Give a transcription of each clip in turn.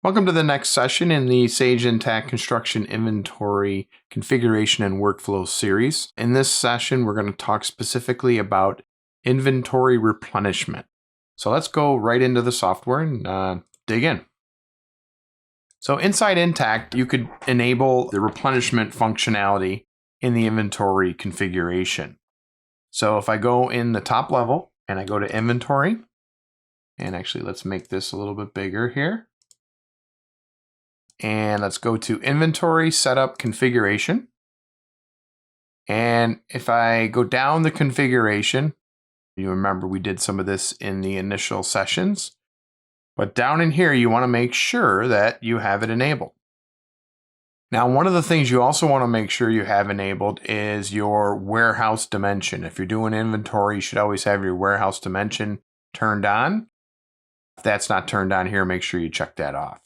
Welcome to the next session in the Sage Intacct Construction Inventory Configuration and Workflow series. In this session, we're going to talk specifically about inventory replenishment. So let's go right into the software and dig in. So inside Intacct, you could enable the replenishment functionality in the inventory configuration. So if I go in the top level and I go to inventory, and actually let's make this a little bit bigger here. And let's go to Inventory Setup Configuration. And if I go down the configuration, you remember we did some of this in the initial sessions, but down in here, you want to make sure that you have it enabled. Now, one of the things you also want to make sure you have enabled is your warehouse dimension. If you're doing inventory, you should always have your warehouse dimension turned on. If that's not turned on here, make sure you check that off.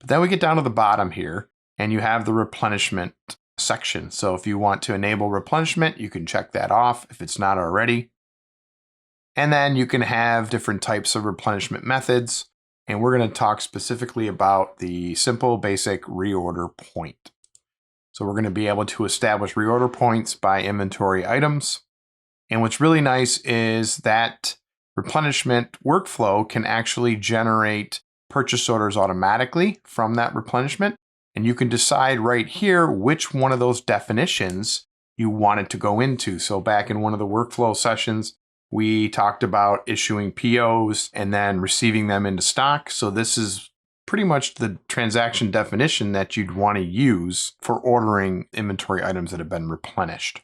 But then we get down to the bottom here and you have the replenishment section. So if you want to enable replenishment, you can check that off if it's not already. And then you can have different types of replenishment methods. And we're going to talk specifically about the simple basic reorder point. So we're going to be able to establish reorder points by inventory items. And what's really nice is that replenishment workflow can actually generate purchase orders automatically from that replenishment. And you can decide right here which one of those definitions you want it to go into. So back in one of the workflow sessions, we talked about issuing POs and then receiving them into stock. So this is pretty much the transaction definition that you'd want to use for ordering inventory items that have been replenished.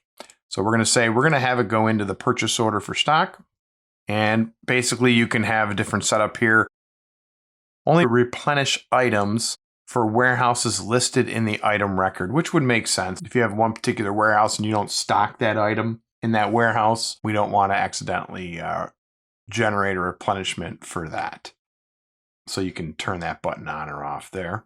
So we're going to say we're going to have it go into the purchase order for stock. And basically you can have a different setup here. Only replenish items for warehouses listed in the item record, which would make sense. If you have one particular warehouse and you don't stock that item in that warehouse, we don't want to accidentally generate a replenishment for that. So you can turn that button on or off there.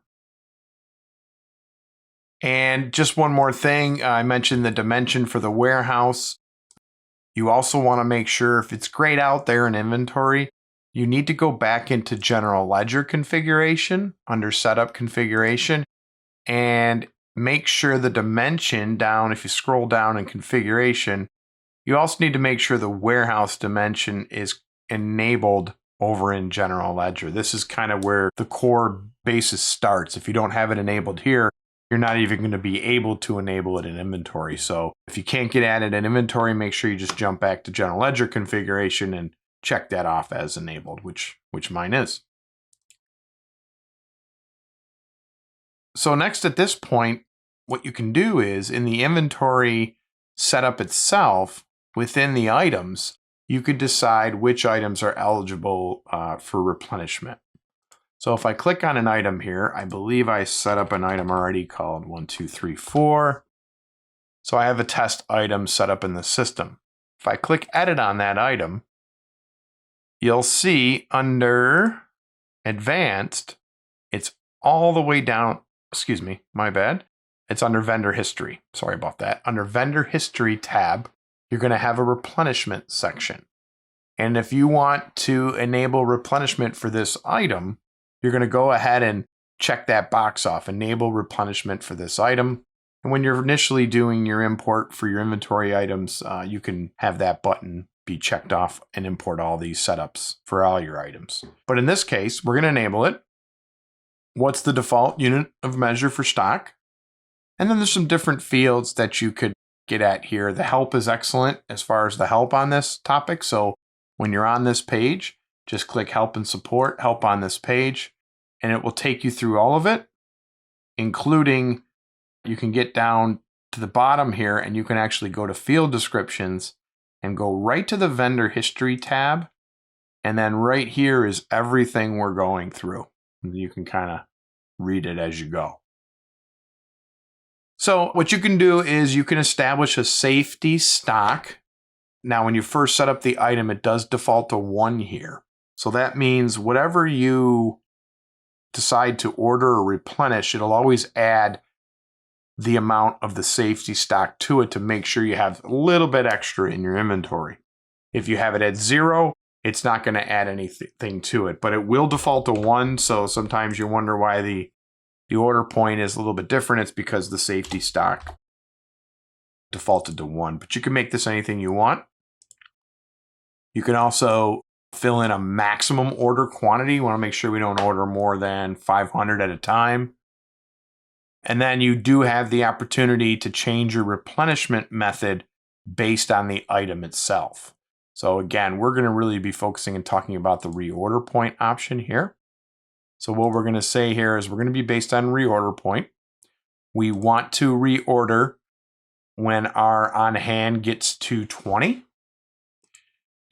And just one more thing, I mentioned the dimension for the warehouse. You also want to make sure if it's grayed out there in inventory, you need to go back into General Ledger configuration under Setup Configuration and make sure the dimension down, if you scroll down in configuration, you also need to make sure the warehouse dimension is enabled over in General Ledger. This is kind of where the core basis starts. If you don't have it enabled here, you're not even going to be able to enable it in inventory. So if you can't get at it in inventory, make sure you just jump back to General Ledger configuration and check that off as enabled, which mine is. So next at this point, what you can do is in the inventory setup itself, within the items, you could decide which items are eligible for replenishment. So if I click on an item here, I believe I set up an item already called 1234. So I have a test item set up in the system. If I click edit on that item, you'll see under advanced, it's all the way down, excuse me, my bad. It's under vendor history. Sorry about that. Under vendor history tab, you're going to have a replenishment section. And if you want to enable replenishment for this item, you're going to go ahead and check that box off, enable replenishment for this item. And when you're initially doing your import for your inventory items, you can have that button be checked off and import all these setups for all your items. But in this case, we're going to enable it. What's the default unit of measure for stock? And then there's some different fields that you could get at here. The help is excellent as far as the help on this topic. So when you're on this page, just click help and support, help on this page, and it will take you through all of it, including you can get down to the bottom here and you can actually go to field descriptions and go right to the vendor history tab. And then right here is everything we're going through. You can kind of read it as you go. So what you can do is you can establish a safety stock. Now, when you first set up the item, it does default to 1 here. So that means whatever you decide to order or replenish, it'll always add the amount of the safety stock to it to make sure you have a little bit extra in your inventory. If you have it at 0, it's not going to add anything to it, but it will default to 1. So sometimes you wonder why the order point is a little bit different. It's because the safety stock defaulted to 1, but you can make this anything you want. You can also fill in a maximum order quantity. You want to make sure we don't order more than 500 at a time. And then you do have the opportunity to change your replenishment method based on the item itself. So again, we're going to really be focusing and talking about the reorder point option here. So what we're going to say here is we're going to be based on reorder point. We want to reorder when our on hand gets to 20.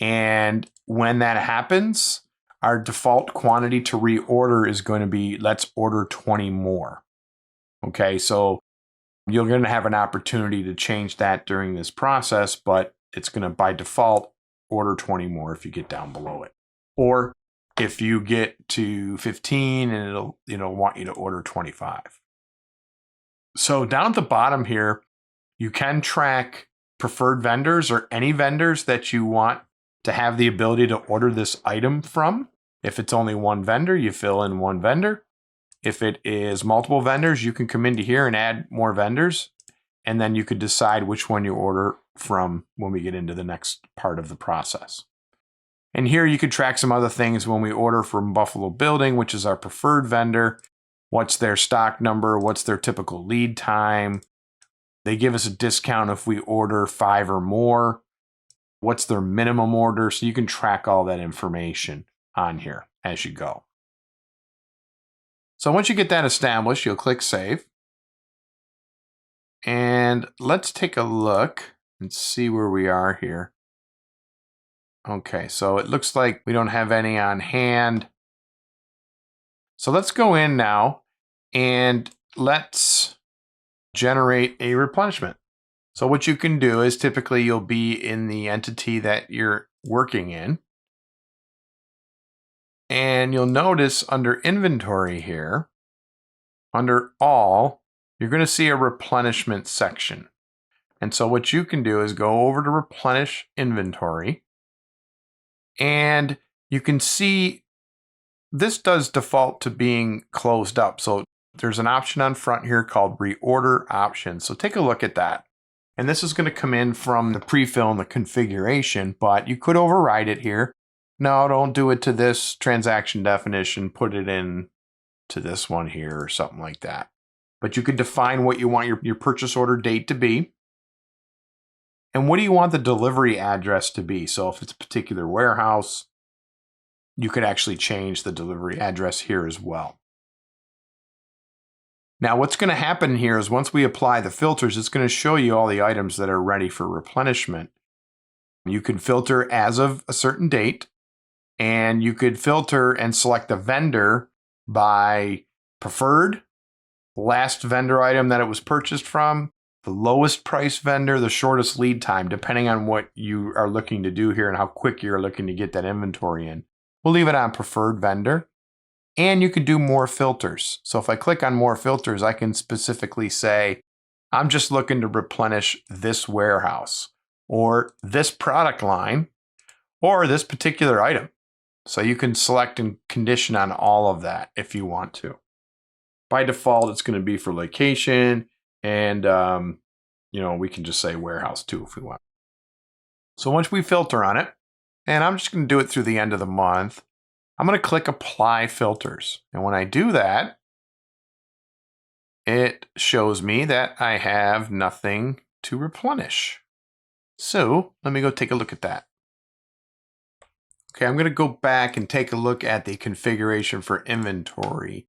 And when that happens, our default quantity to reorder is going to be, let's order 20 more. Okay, so you're going to have an opportunity to change that during this process, but it's going to, by default, order 20 more if you get down below it. Or if you get to 15, and it'll want you to order 25. So down at the bottom here, you can track preferred vendors or any vendors that you want to have the ability to order this item from. If it's only one vendor, you fill in one vendor. If it is multiple vendors, you can come into here and add more vendors, and then you could decide which one you order from when we get into the next part of the process. And here you could track some other things when we order from Buffalo Building, which is our preferred vendor. What's their stock number? What's their typical lead time? They give us a discount if we order 5 or more. What's their minimum order? So you can track all that information on here as you go. So once you get that established, you'll click Save. And let's take a look and see where we are here. Okay, so it looks like we don't have any on hand. So let's go in now and let's generate a replenishment. So what you can do is typically you'll be in the entity that you're working in. And you'll notice under inventory here, under all, you're going to see a replenishment section. And so what you can do is go over to replenish inventory. And you can see this does default to being closed up. So there's an option on front here called reorder options. So take a look at that. And this is going to come in from the prefill and the configuration, but you could override it here. No, don't do it to this transaction definition. Put it in to this one here or something like that. But you could define what you want your purchase order date to be. And what do you want the delivery address to be? So if it's a particular warehouse, you could actually change the delivery address here as well. Now what's going to happen here is once we apply the filters, it's going to show you all the items that are ready for replenishment. You can filter as of a certain date, and you could filter and select the vendor by preferred, last vendor item that it was purchased from, the lowest price vendor, the shortest lead time, depending on what you are looking to do here and how quick you're looking to get that inventory in. We'll leave it on preferred vendor. And you can do more filters. So if I click on more filters, I can specifically say, I'm just looking to replenish this warehouse or this product line or this particular item. So you can select and condition on all of that if you want to. By default, it's going to be for location, and we can just say warehouse too if we want. So once we filter on it, and I'm just going to do it through the end of the month, I'm going to click Apply Filters. And when I do that, it shows me that I have nothing to replenish. So let me go take a look at that. Okay, I'm going to go back and take a look at the configuration for inventory.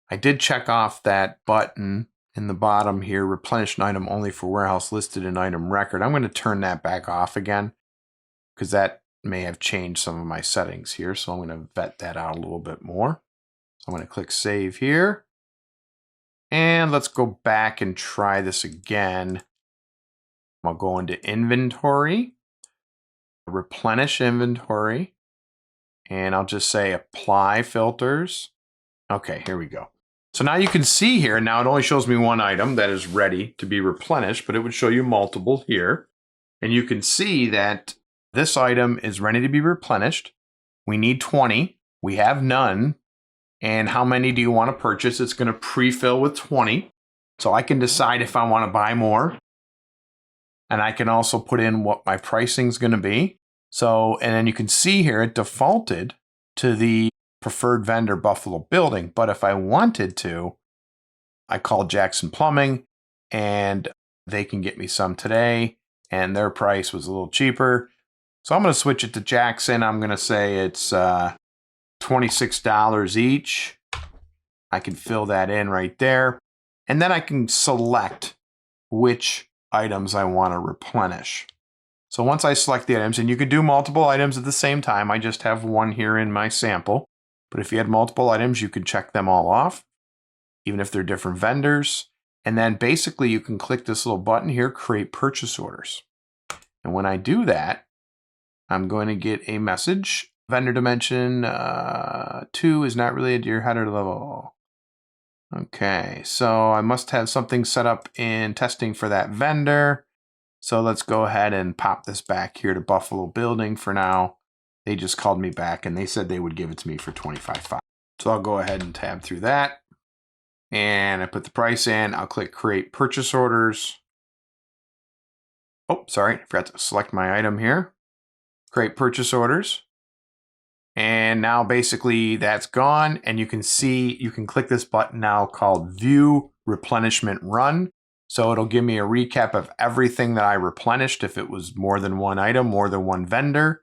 I did check off that button in the bottom here, replenish an item only for warehouse listed in item record. I'm going to turn that back off again because that may have changed some of my settings here. So I'm going to vet that out a little bit more. So I'm going to click Save here. And let's go back and try this again. I'll go into Inventory, Replenish Inventory, and I'll just say Apply Filters. Okay, here we go. So now you can see here, now it only shows me one item that is ready to be replenished, but it would show you multiple here. And you can see that this item is ready to be replenished. We need 20. We have none. And how many do you want to purchase? It's going to pre-fill with 20. So I can decide if I want to buy more. And I can also put in what my pricing is going to be. So, and then you can see here, it defaulted to the preferred vendor Buffalo Building. But if I wanted to, I called Jackson Plumbing and they can get me some today. And their price was a little cheaper. So I'm going to switch it to Jackson. I'm going to say it's $26 each. I can fill that in right there. And then I can select which items I want to replenish. So once I select the items, and you could do multiple items at the same time, I just have one here in my sample. But if you had multiple items, you could check them all off, even if they're different vendors. And then basically you can click this little button here, create purchase orders. And when I do that, I'm going to get a message. Vendor dimension 2 is not related to your header level. Okay, so I must have something set up in testing for that vendor. So let's go ahead and pop this back here to Buffalo Building for now. They just called me back and they said they would give it to me for $25.5. So I'll go ahead and tab through that. And I put the price in. I'll click Create Purchase Orders. Oh, sorry, I forgot to select my item here. Create Purchase Orders. And now basically that's gone. And you can see, you can click this button now called View Replenishment Run. So it'll give me a recap of everything that I replenished. If it was more than one item, more than one vendor,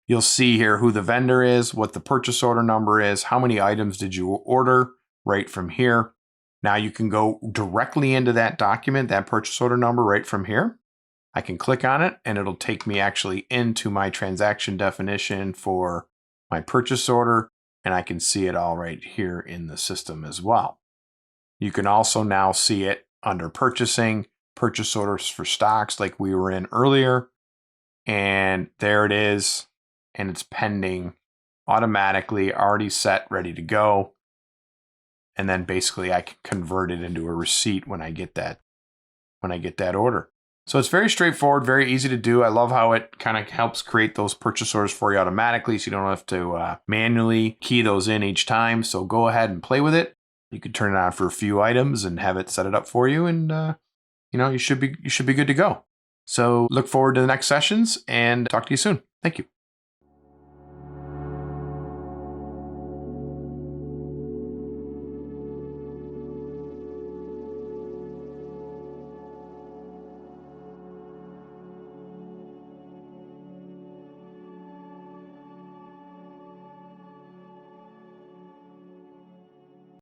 you'll see here who the vendor is, what the purchase order number is, how many items did you order right from here. Now you can go directly into that document, that purchase order number right from here. I can click on it and it'll take me actually into my transaction definition for my purchase order, and I can see it all right here in the system as well. You can also now see it under purchasing, purchase orders for stocks like we were in earlier. And there it is. And it's pending automatically, already set, ready to go. And then basically I can convert it into a receipt when I get that order. So it's very straightforward, very easy to do. I love how it kind of helps create those purchase orders for you automatically, so you don't have to manually key those in each time. So go ahead and play with it. You could turn it on for a few items and have it set it up for you, and you should be good to go. So look forward to the next sessions and talk to you soon. Thank you.